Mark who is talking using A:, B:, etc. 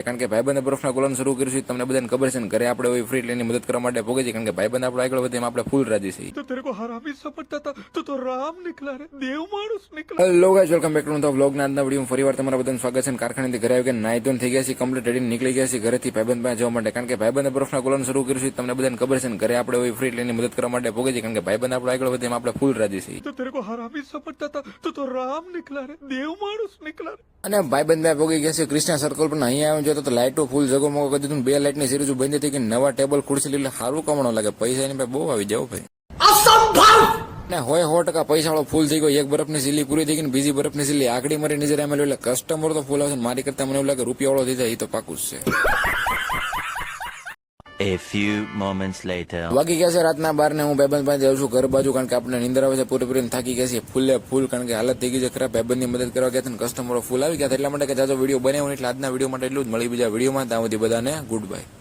A: કારણ કે ભાઈબંધ બરફના કોલન શરૂ કર્યું છે તમને બધાને ખબર છે ને ઘરે આપણે હોય ફ્રી લઈને મદદ કરવા માટે ભોગે છે કારણ કે ભાઈબંધ આપણે આગળ વધે એમ આપણે ફૂલ રાજી છીએ
B: तो तेरे को हरामी समझता था तो राम निकला रे देव मानुस निकला।
A: Hello guys welcome back to the vlog ના આજના વિડીયોમાં ફરીવાર તમારા બધાનું સ્વાગત છે કારખાનેથી ઘરે આવી ગયા નાઈ ધોઈને થઈ ગયા છે કમ્પ્લીટ રેડી નીકળી ગયા છે ઘરેથી ભાઈબંધ પાસે જવા માટે કારણ કે ભાઈબંધ બરફના કોલન શરૂ કર્યું છે તમને બધાને ખબર છે ને ઘરે આપણે હોય ફ્રી લઈને મદદ કરવા માટે ભોગે છે કારણ કે ભાઈબંધ આપણે આગળ વધે એમ આપણે ફૂલ રાજી છીએ
B: तो तेरे को हरामी समझता था तो राम निकला रे देव मानुस निकला।
A: અને ભાઈબંધ ભાઈ ભોગી ગયા છે કૃષ્ણા સર્કલ પર અહીંયા આવ્યો જોતો તો લાઇટો ફૂલ જગમગો કરી દીધું બે લાઇટની સિરીઝ બંધ હતી કે નવા ટેબલ ખુરશી એટલે સારું કમાણો લાગે પૈસા એની ભાઈ બહુ આવી જાવ ભાઈ ને હોય 100% પૈસા વાળો ફૂલ થઈ ગયો એક બરફની સીલી પૂરી થઈ ગઈ ને બીજી બરફની સીલી આકડી મારી નજર આવેલું એટલે કસ્ટમર તો ફૂલ આવશે ને મારી કરતા મને એવું લાગે રૂપિયા વાળો થઈ જાય એ તો પાકું જ છે.
C: A few moments later.
A: વાગી ગયા છે રાતના 12 ને હું ભાઈબંધ પાસે જાઉં છું ઘર બાજુ કારણ કે આપણે નીંદર આવે છે પૂરેપૂરી થાકી ગયા છે ફૂલે ફૂલ કારણ કે હાલત થઈ ગઈ છે ખરાબ ભાઈબંધની મદદ કરવા ગયા હતા કસ્ટમરો ફૂલ આવી ગયા એટલા માટે કે જાજો વિડીયો બનાવ્યો એટલે આજના વિડીયો માટે એટલું જ મળી બીજા વિડીયોમાં ત્યાં સુધી બધાને ગુડ બાય.